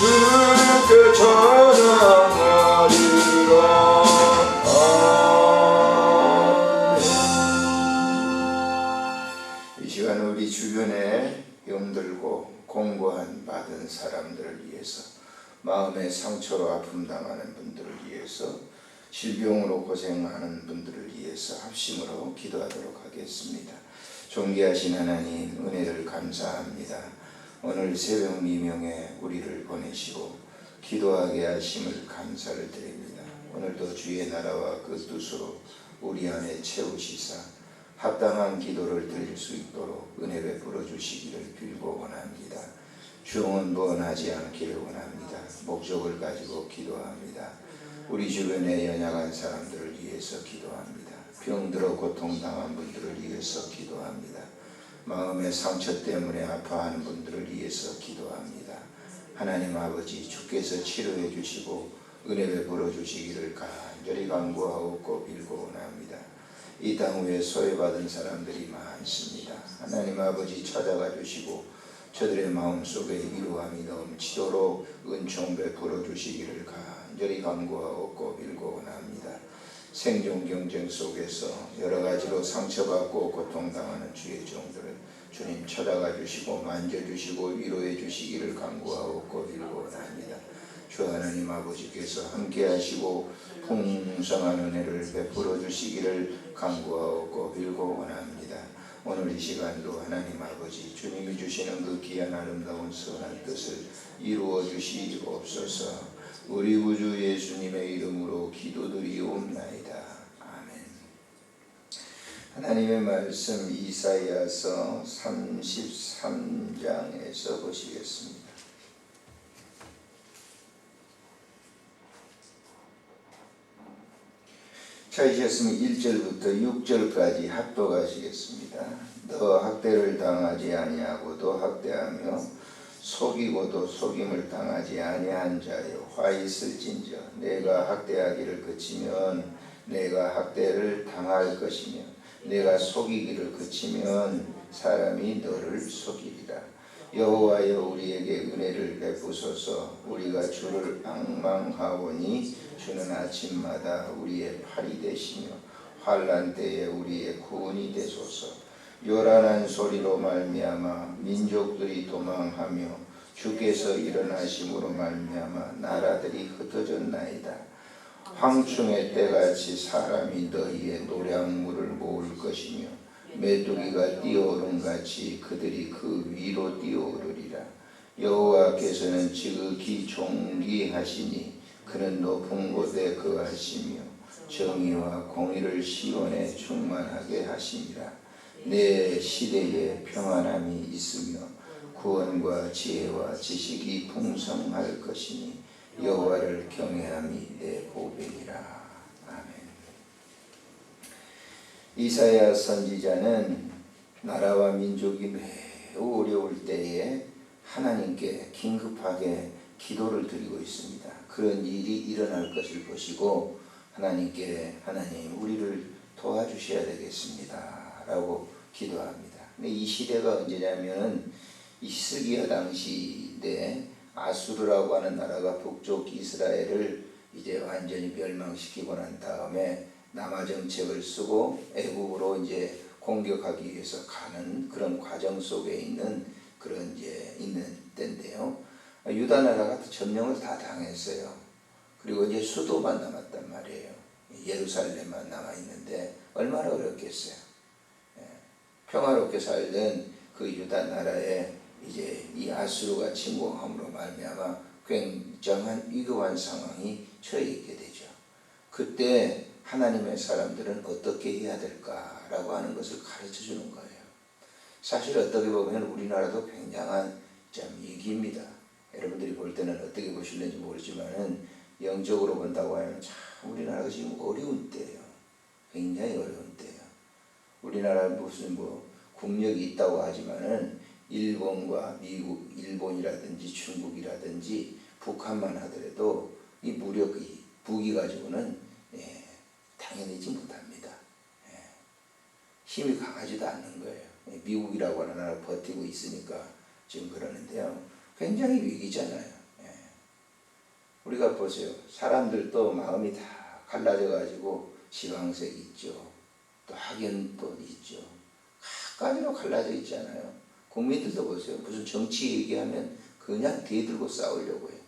주께 찬양하리라. 아멘. 이 시간 우리 주변에 병들고 공고한 받은 사람들을 위해서, 마음의 상처로 아픔 당하는 분들을 위해서, 질병으로 고생하는 분들을 위해서 합심으로 기도하도록 하겠습니다. 존귀하신 하나님, 은혜를 감사합니다. 오늘 새벽 미명에 우리를 보내시고 기도하게 하심을 감사를 드립니다. 오늘도 주의 나라와 그 뜻으로 우리 안에 채우시사 합당한 기도를 드릴 수 있도록 은혜 베풀어 주시기를 빌고 원합니다. 중언부언하지 않기를 원합니다. 목적을 가지고 기도합니다. 우리 주변에 연약한 사람들을 위해서 기도합니다. 병들어 고통당한 분들을 위해서 기도합니다. 마음의 상처 때문에 아파하는 분들을 위해서 기도합니다. 하나님 아버지, 주께서 치료해 주시고 은혜 베풀어 주시기를 간절히 간구하고 빌고 원합니다. 이 땅 위에 소외받은 사람들이 많습니다. 하나님 아버지, 찾아가 주시고 저들의 마음속에 위로함이 넘치도록 은총 베풀어 주시기를 간절히 간구하고 빌고 원합니다. 생존 경쟁 속에서 여러 가지로 상처받고 고통당하는 주의 종들을 주님 찾아가 주시고 만져주시고 위로해 주시기를 간구하고 빌고 원합니다. 주 하나님 아버지께서 함께 하시고 풍성한 은혜를 베풀어 주시기를 간구하고 빌고 원합니다. 오늘 이 시간도 하나님 아버지, 주님이 주시는 그 귀한 아름다운 선한 뜻을 이루어 주시옵소서. 우리 구주 예수님의 이름으로 기도드리옵나이다. 아멘. 하나님의 말씀 이사야서 33장에서 보시겠습니다. 찾으셨으면 1절부터 6절까지 합독하시겠습니다. 너 학대를 당하지 아니하고도 학대하며 속이고도 속임을 당하지 아니한 자여, 화 있을진저. 내가 학대하기를 그치면 내가 학대를 당할 것이며, 내가 속이기를 그치면 사람이 너를 속이리라. 여호와여, 우리에게 은혜를 베푸소서. 우리가 주를 앙망하오니 주는 아침마다 우리의 팔이 되시며 환난 때에 우리의 구원이 되소서. 요란한 소리로 말미암아 민족들이 도망하며 주께서 일어나심으로 말미암아 나라들이 흩어졌나이다. 황충의 때같이 사람이 너희의 노량물을 모을 것이며 메뚜기가 뛰어오름같이 그들이 그 위로 뛰어오르리라. 여호와께서는 지극히 존귀하시니 그는 높은 곳에 거하시며 정의와 공의를 시온에 충만하게 하심이라. 내 시대에 평안함이 있으며 구원과 지혜와 지식이 풍성할 것이니 여호와를 경외함이 내 보배니라. 아멘. 이사야 선지자는 나라와 민족이 매우 어려울 때에 하나님께 긴급하게 기도를 드리고 있습니다. 그런 일이 일어날 것을 보시고 하나님께, 하나님 우리를 도와주셔야 되겠습니다 라고 기도합니다. 근데 이 시대가 언제냐면 히스기야 당시인데, 아수르라고 하는 나라가 북쪽 이스라엘을 이제 완전히 멸망시키고 난 다음에 남하 정책을 쓰고 애국으로 이제 공격하기 위해서 가는 그런 과정 속에 있는 그런 이제 있는 때인데요. 유다 나라가 점령을 다 당했어요. 그리고 이제 수도만 남았단 말이에요. 예루살렘만 남아 있는데 얼마나 어렵겠어요. 평화롭게 살던 그 유다 나라에 이제 이 아수르가 침공함으로 말미암아 굉장한 위급한 상황이 처해 있게 되죠. 그때 하나님의 사람들은 어떻게 해야 될까라고 하는 것을 가르쳐 주는 거예요. 사실 어떻게 보면 우리나라도 굉장한 참 위기입니다. 여러분들이 볼 때는 어떻게 보실는지 모르지만은 영적으로 본다고 하면 참 우리나라가 지금 어려운 때예요. 굉장히 어려운 때예요. 우리나라 무슨 국력이 있다고 하지만은 일본과 미국, 일본이라든지 중국이라든지 북한만 하더라도 이 무력이 무기 가지고는 당연하지 못합니다. 힘이 강하지도 않는 거예요. 미국이라고 하는 나라 버티고 있으니까 지금 그러는데요. 굉장히 위기잖아요. 우리가 보세요. 사람들도 마음이 다 갈라져 가지고 지방색 있죠. 또 학연도 있죠. 각가지로 갈라져 있잖아요. 국민들도 보세요. 무슨 정치 얘기하면 그냥 대들고 싸우려고 해요.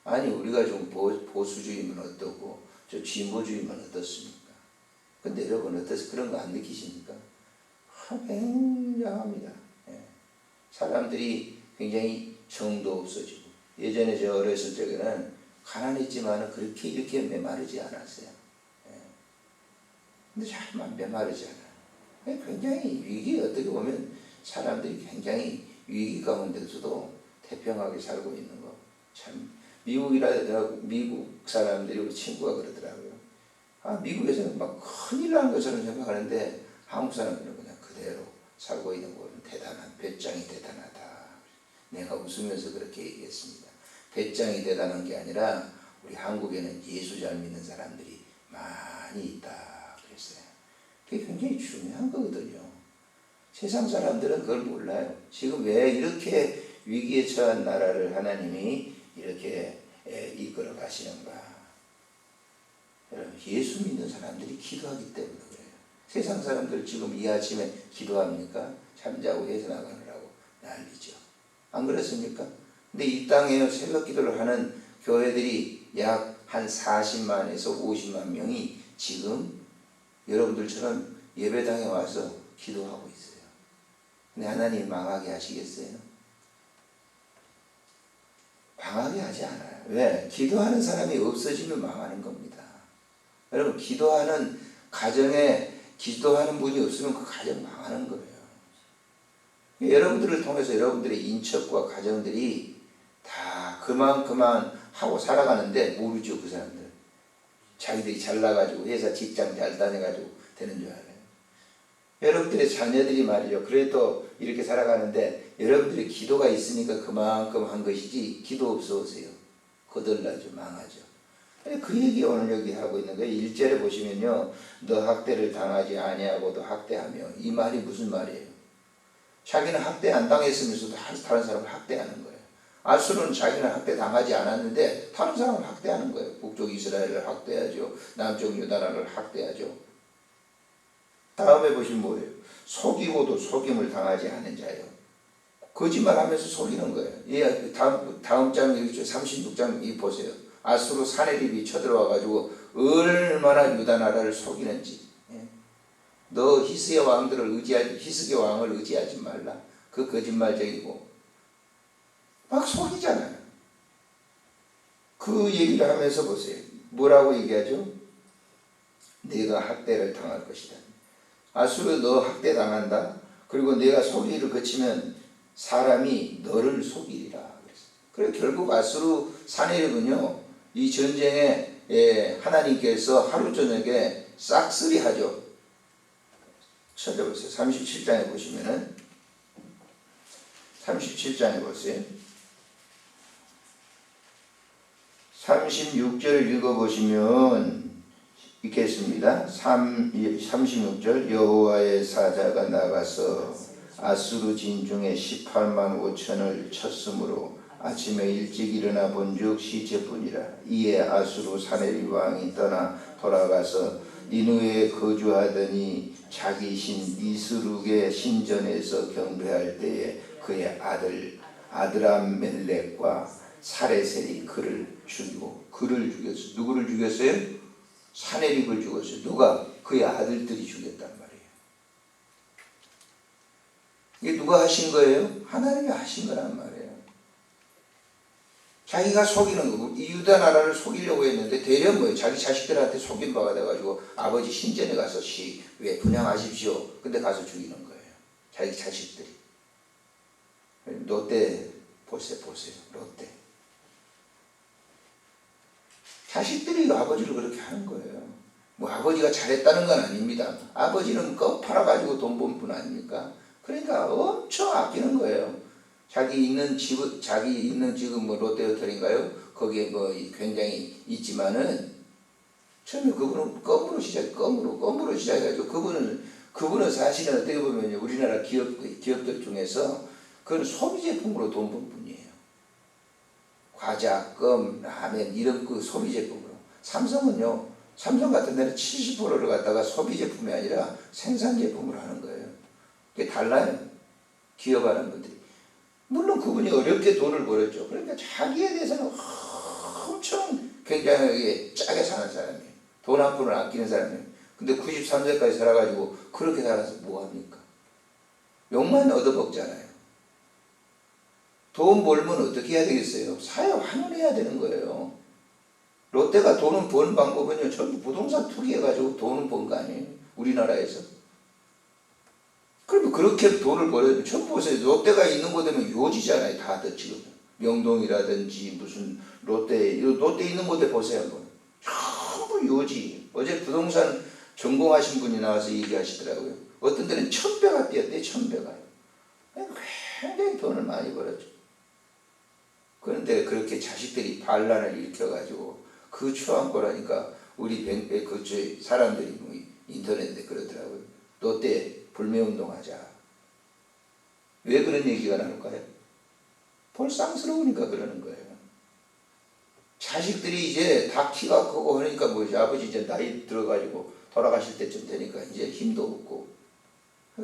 아니 우리가 좀 보수주의면 어떻고 저 진보주의면 어떻습니까? 근데 여러분 어떠세요? 그런 거 안 느끼십니까? 굉장합니다. 예. 사람들이 굉장히 정도 없어지고 예전에 저 어렸을 적에는 가난했지만 그렇게 이렇게 메마르지 않았어요. 예. 근데 잘 메마르지 않아요. 굉장히 위기 어떻게 보면 사람들이 굉장히 위기 가운데서도 태평하게 살고 있는 거 참 미국 사람들이 우리 친구가 그러더라고요. 미국에서는 막 큰일 나는 것처럼 생각하는데 한국 사람들은 그냥 그대로 살고 있는 거는 대단한 배짱이 대단하다. 내가 웃으면서 그렇게 얘기했습니다. 배짱이 대단한 게 아니라 우리 한국에는 예수 잘 믿는 사람들이 많이 있다 그랬어요. 그게 굉장히 중요한 거거든요. 세상 사람들은 그걸 몰라요. 지금 왜 이렇게 위기에 처한 나라를 하나님이 이렇게 이끌어 가시는가. 여러분 예수 믿는 사람들이 기도하기 때문에 그래요. 세상 사람들 지금 이 아침에 기도합니까? 잠자고 회사 나가느라고 난리죠. 안 그렇습니까? 근데 이 땅에 새벽 기도를 하는 교회들이 약 한 40만에서 50만 명이 지금 여러분들처럼 예배당에 와서 기도하고 있어요. 근데 하나님 망하게 하시겠어요? 망하게 하지 않아요. 왜? 기도하는 사람이 없어지면 망하는 겁니다. 여러분 기도하는 가정에 기도하는 분이 없으면 그 가정 망하는 거예요. 여러분들을 통해서 여러분들의 인척과 가정들이 다 그만 하고 살아가는데 모르죠. 그 사람들 자기들이 잘나가지고 회사 직장 잘 다녀가지고 되는 줄 알아요. 여러분들의 자녀들이 말이죠. 그래도 이렇게 살아가는데 여러분들의 기도가 있으니까 그만큼 한 것이지 기도 없어서요. 거덜나죠. 망하죠. 그 얘기 오늘 여기 하고 있는 거예요. 1절에 보시면요. 너 학대를 당하지 아니하고도 학대하며 이 말이 무슨 말이에요? 자기는 학대 안 당했으면서도 다른 사람을 학대하는 거예요. 아수르는 자기는 학대 당하지 않았는데 다른 사람을 학대하는 거예요. 북쪽 이스라엘을 학대하죠. 남쪽 유다나를 학대하죠. 다음에 보시면 뭐예요? 속이고도 속임을 당하지 않은 자예요. 거짓말하면서 속이는 거예요. 예, 다음 장 36장 이 보세요. 아수르 사내립이 쳐들어와가지고 얼마나 유다 나라를 속이는지. 예. 너 히스의 왕을 의지하지 말라. 그 거짓말쟁이고 막 속이잖아요. 그 얘기를 하면서 보세요. 뭐라고 얘기하죠? 네가 학대를 당할 것이다. 아수르 너 학대 당한다. 그리고 내가 속이기를 거치면 사람이 너를 속이리라. 그래서 결국 아수르 사내립은요. 이 전쟁에 하나님께서 하루 저녁에 싹쓸이하죠. 찾아보세요. 37장에 보시면은 37장에 보세요. 36절 읽어보시면 있겠습니다. 36절 여호와의 사자가 나가서 아수르 진중에 18만 5천을 쳤으므로 아침에 일찍 일어나 본즉 시체뿐이라. 이에 아수르 사네립 왕이 떠나 돌아가서 니느웨에 거주하더니 자기 신 니스룩의 신전에서 경배할 때에 그의 아들 아드람멜렉과 사레셀이 그를 죽이고 그를 죽였어요. 누구를 죽였어요? 사네립을 죽였어요. 누가? 그의 아들들이 죽였단 말이에요. 이게 누가 하신 거예요? 하나님이 하신 거란 말이에요. 자기가 속이는 거고 이 유다 나라를 속이려고 했는데 대려 뭐예요? 자기 자식들한테 속인 바가 돼가지고 아버지 신전에 가서 왜 분양하십시오. 근데 가서 죽이는 거예요. 자기 자식들이. 롯데 보세요. 롯데. 자식들이 아버지를 그렇게 하는 거예요. 뭐 아버지가 잘했다는 건 아닙니다. 아버지는 껌 팔아가지고 돈 번 분 아닙니까? 그러니까 엄청 아끼는 거예요. 자기 있는 지금 뭐 롯데호텔인가요? 거기에 뭐 굉장히 있지만은 처음에 그분은 껌으로 시작해가지고 그분은 사실은 어떻게 보면 우리나라 기업들 중에서 그건 소비 제품으로 돈 번 분이에요. 과자, 껌, 라면 이런 그 소비 제품으로. 삼성은요, 삼성 같은 데는 70%를 갖다가 소비 제품이 아니라 생산 제품으로 하는 거예요. 그게 달라요. 기업하는 분들이. 물론 그분이 어렵게 돈을 벌었죠. 그러니까 자기에 대해서는 엄청 굉장히 짜게 사는 사람이에요. 돈 한 푼을 아끼는 사람이에요. 근데 93세까지 살아가지고 그렇게 살아서 뭐합니까? 욕만 얻어먹잖아요. 돈 벌면 어떻게 해야 되겠어요? 사회 환원해야 되는 거예요. 롯데가 돈을 버는 방법은요, 전부 부동산 투기해가지고 돈을 번 거 아니에요? 우리나라에서. 그러면 그렇게 돈을 벌어요. 전부 보세요. 롯데가 있는 곳 되면 요지잖아요. 다들 지금. 명동이라든지 무슨 롯데 있는 곳에 보세요. 한번. 전부 요지. 어제 부동산 전공하신 분이 나와서 얘기하시더라고요. 어떤 데는 1000배가 뛰었대요. 1000배가. 굉장히 돈을 많이 벌었죠. 그런데 그렇게 자식들이 반란을 일으켜가지고 그 추앙거라니까 우리 사람들이 뭐 인터넷에 그러더라고요. 롯데 불매운동하자. 왜 그런 얘기가 나올까요? 볼상스러우니까 그러는 거예요. 자식들이 이제 다 키가 크고 하니까 뭐지, 아버지 이제 나이 들어가지고 돌아가실 때쯤 되니까 이제 힘도 없고,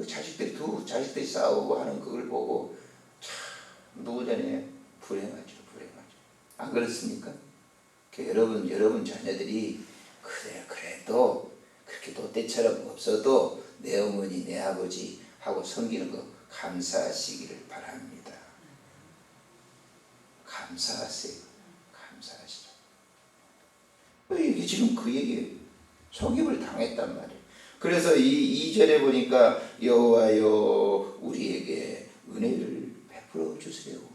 자식들이 싸우고 하는 그걸 보고 참 누구전에 불행하죠. 안 그렇습니까? 여러분 자녀들이 그래도 그렇게 롯데처럼 없어도 내 어머니 내 아버지 하고 섬기는 거 감사하시기를 바랍니다. 감사하시죠. 이게 지금 그 얘기예요. 속임을 당했단 말이에요. 그래서 이 2절에 보니까 여호와여 우리에게 은혜를 베풀어 주세요.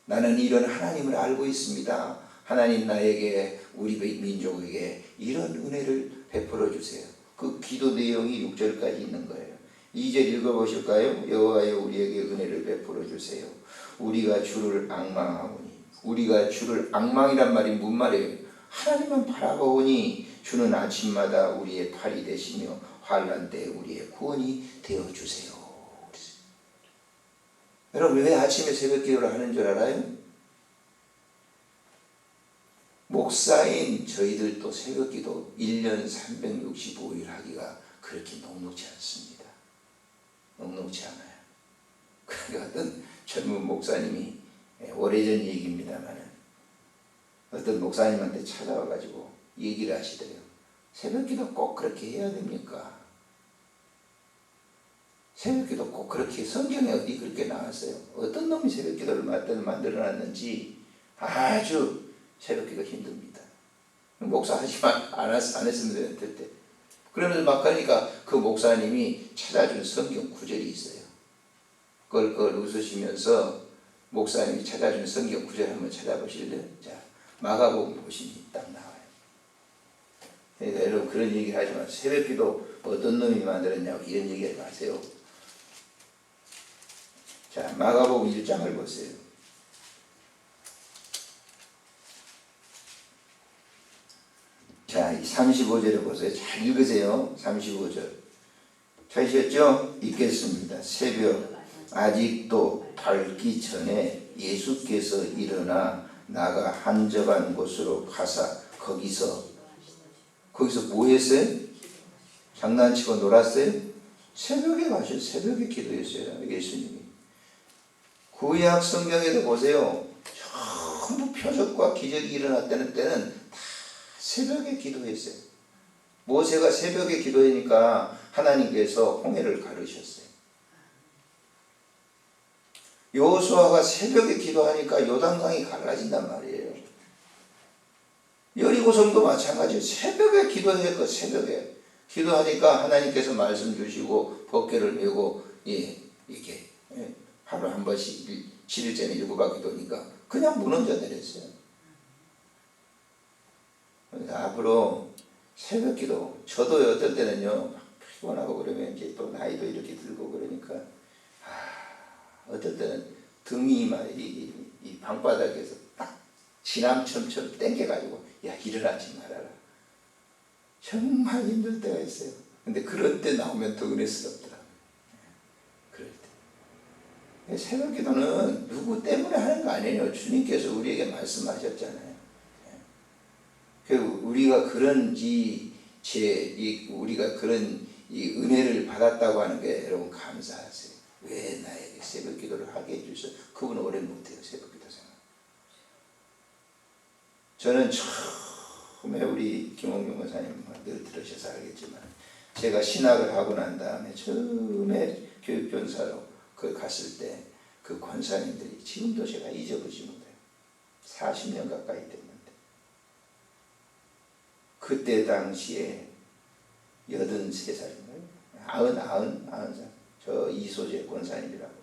나는 이런 하나님을 알고 있습니다. 하나님 나에게 우리 민족에게 이런 은혜를 베풀어 주세요. 그 기도 내용이 6절까지 있는 거예요. 2절 읽어보실까요? 여호와여 우리에게 은혜를 베풀어 주세요. 우리가 주를 앙망하오니. 우리가 주를 앙망이란 말이 무슨 말이에요? 하나님만 바라보니 주는 아침마다 우리의 팔이 되시며 환난 때 우리의 구원이 되어주세요. 여러분 왜 아침에 새벽 기도를 하는 줄 알아요? 목사인 저희들도 새벽 기도 1년 365일 하기가 그렇게 녹록지 않습니다. 녹록지 않아요. 그러니까 어떤 젊은 목사님이 오래전 얘기입니다만 어떤 목사님한테 찾아와가지고 얘기를 하시더래요. 새벽 기도 꼭 그렇게 해야 됩니까? 새벽 기도 꼭 그렇게 성경에 어디 그렇게 나왔어요? 어떤 놈이 새벽 기도를 만들어놨는지 아주 새벽 기도 힘듭니다. 목사 하지만 안 했으면 될 때. 그러면서 막 하니까 그 목사님이 찾아준 성경 구절이 있어요. 그걸 웃으시면서 목사님이 찾아준 성경 구절 한번 찾아보실래요? 자, 마가복음 보시면 딱 나와요. 그러니까 여러분 그런 얘기를 하지만 새벽 기도 어떤 놈이 만들었냐고 이런 얘기를 마세요. 자, 마가복음 1장을 보세요. 자, 35절을 보세요. 잘 읽으세요. 35절. 찾으셨죠? 읽겠습니다. 새벽 아직도 밝기 전에 예수께서 일어나 나가 한적한 곳으로 가사 거기서 뭐 했어요? 장난치고 놀았어요? 새벽에 가셔. 새벽에 기도했어요. 예수님이. 구약 성경에도 보세요. 전부 표적과 기적이 일어났다는 때는 다 새벽에 기도했어요. 모세가 새벽에 기도하니까 하나님께서 홍해를 가르셨어요. 여호수아가 새벽에 기도하니까 요단강이 갈라진단 말이에요. 여리고성도 마찬가지예요. 새벽에 기도했고 새벽에 기도하니까 하나님께서 말씀 주시고 법궤를 메고 이렇게 하루 한 번씩 7일째는 7바퀴 도니까 그냥 무너져 내렸어요. 그래서 앞으로 새벽 기도, 저도 어떨 때는요 피곤하고 그러면 이제 또 나이도 이렇게 들고 그러니까 어떨 때는 등이 막 이 방바닥에서 딱 지남첨처럼 땡겨가지고 야 일어나지 말아라. 정말 힘들 때가 있어요. 근데 그럴 때 나오면 더 은혜스럽더라고요. 그럴 때. 새벽기도는 누구 때문에 하는 거 아니에요. 주님께서 우리에게 말씀하셨잖아요. 우리가 우리가 그런 이 은혜를 받았다고 하는 게 여러분 감사하세요. 왜 나에게 새벽기도를 하게 해주셔서. 그분은 오래 못해요, 새벽기도 생활. 저는 처음에 우리 김홍경 권사님 늘 들으셔서 알겠지만, 제가 신학을 하고 난 다음에 처음에 교육변사로 갔을 때 그 권사님들이 지금도 제가 잊어보지 못해요. 40년 가까이 됐는데 그때 당시에 83살인가요? 90살. 저 이소재 권사님이라고.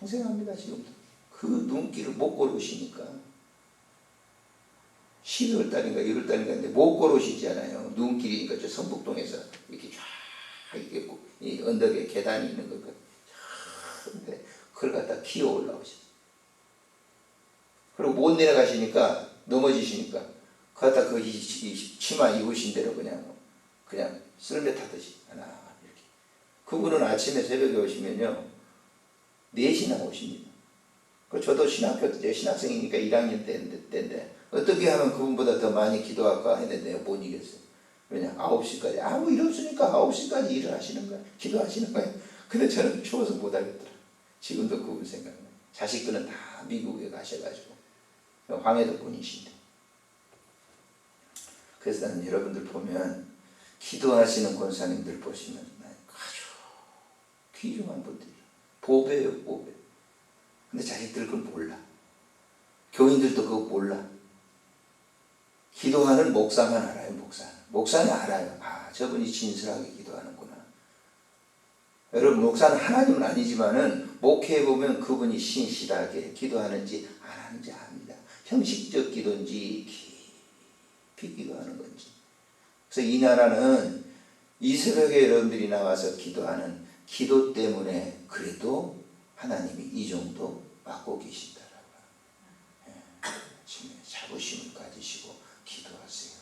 생생합니다, 지금도. 그 눈길을 못 걸으시니까 12월 달인가 1월 달인가 못 걸으시잖아요. 눈길이니까 저 성북동에서 이렇게 쫙 이렇게 이 언덕에 계단이 있는 거. 근데 그걸 갖다 기어 올라오셨어요. 그리고 못 내려가시니까 넘어지시니까 갖다 그 치마 입으신 대로 그냥 쓸매 타듯이 하나 이렇게. 그분은 아침에 새벽에 오시면요 4시나 오십니다. 저도 신학교 때 신학생이니까 1학년 때인데 어떻게 하면 그분보다 더 많이 기도할까 했는데 내가 못 이겼어요. 왜냐 9시까지 아무 일 없으니까 9시까지 일을 하시는 거야. 기도하시는 거야. 근데 저는 추워서 못 하겠더라. 지금도 그분 생각나요. 자식들은 다 미국에 가셔가지고 황해도 분이신데. 그래서 나는 여러분들 보면 기도하시는 권사님들 보시면 아주 귀중한 분들이에요. 보배예요, 보배. 근데 자식들 그걸 몰라. 교인들도 그거 몰라. 기도하는 목사만 알아요, 목사는 알아요. 아, 저분이 진실하게 기도하는구나. 여러분, 목사는 하나님은 아니지만은 목회해보면 그분이 신실하게 기도하는지 안 하는지 압니다. 형식적 기도인지 깊이 기도하는 건지. 그래서 이 나라는 이 새벽에 여러분들이 나와서 기도하는 기도 때문에 그래도 하나님이 이 정도 맡고 계신다라고. 아침에 자부심을 가지시고 기도하세요.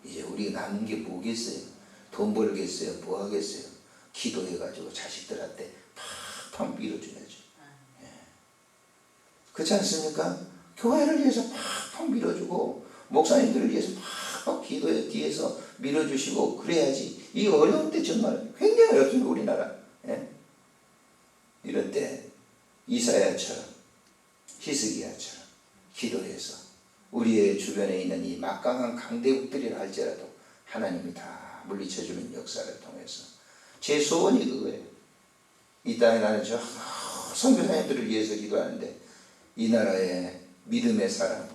이제 우리가 남은 게 뭐겠어요? 돈 벌겠어요? 뭐 하겠어요? 기도해가지고 자식들한테 팍팍 밀어줘야죠. 그렇지 않습니까? 교회를 위해서 팍팍 밀어주고 목사님들을 위해서 팍팍 기도에 뒤에서 밀어주시고 그래야지. 이 어려운 때 정말 굉장히 어렵습니다, 우리나라. 이럴 때 이사야처럼 히스기야처럼 기도해서 우리의 주변에 있는 이 막강한 강대국들이라 할지라도 하나님이 다 물리쳐주는 역사를 통해서 제 소원이 그거예요. 이 땅에 나는 저 선교사님들을 위해서 기도하는데 이 나라에 믿음의 사람,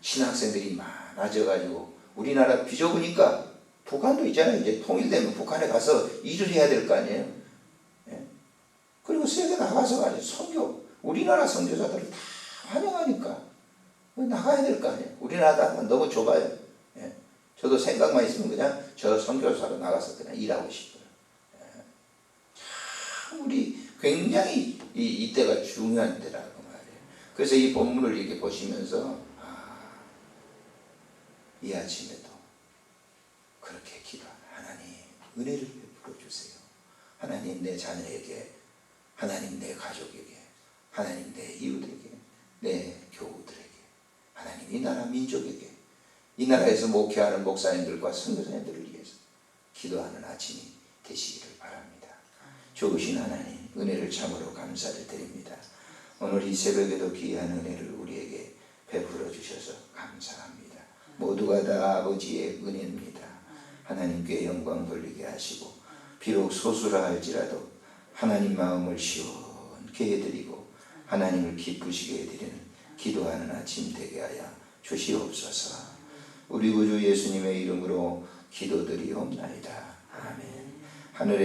신학생들이 많아져가지고 우리나라 비좁으니까 북한도 있잖아요. 이제 통일되면 북한에 가서 일을 해야 될 거 아니에요. 그리고 세계 나가서 가지고 선교, 우리나라 선교사들을 다 환영하니까 나가야 될 거 아니에요. 우리나라가 너무 좁아요. 저도 생각만 있으면 그냥 저 선교사로 나가서 그냥 일하고 싶어요. 참 우리 굉장히 이때가 중요한 때라고 말이에요. 그래서 이 본문을 이렇게 보시면서 이 아침에도 그렇게 기도하는 하나님 은혜를 베풀어 주세요. 하나님 내 자녀에게, 하나님 내 가족에게, 하나님 내 이웃에게, 내 교우들에게, 하나님 이 나라 민족에게, 이 나라에서 목회하는 목사님들과 선교사님들을 위해서 기도하는 아침이 되시기를 바랍니다. 좋으신 하나님 은혜를 참으로 감사를 드립니다. 오늘 이 새벽에도 귀한 은혜를 우리에게 베풀어 주셔서 감사합니다. 모두가 다 아버지의 은혜입니다. 하나님께 영광 돌리게 하시고 비록 소수라 할지라도 하나님 마음을 시원케 해드리고 하나님을 기쁘시게 해드리는 기도하는 아침 되게 하여 주시옵소서. 우리 구주 예수님의 이름으로 기도드리옵나이다. 아멘. 하늘에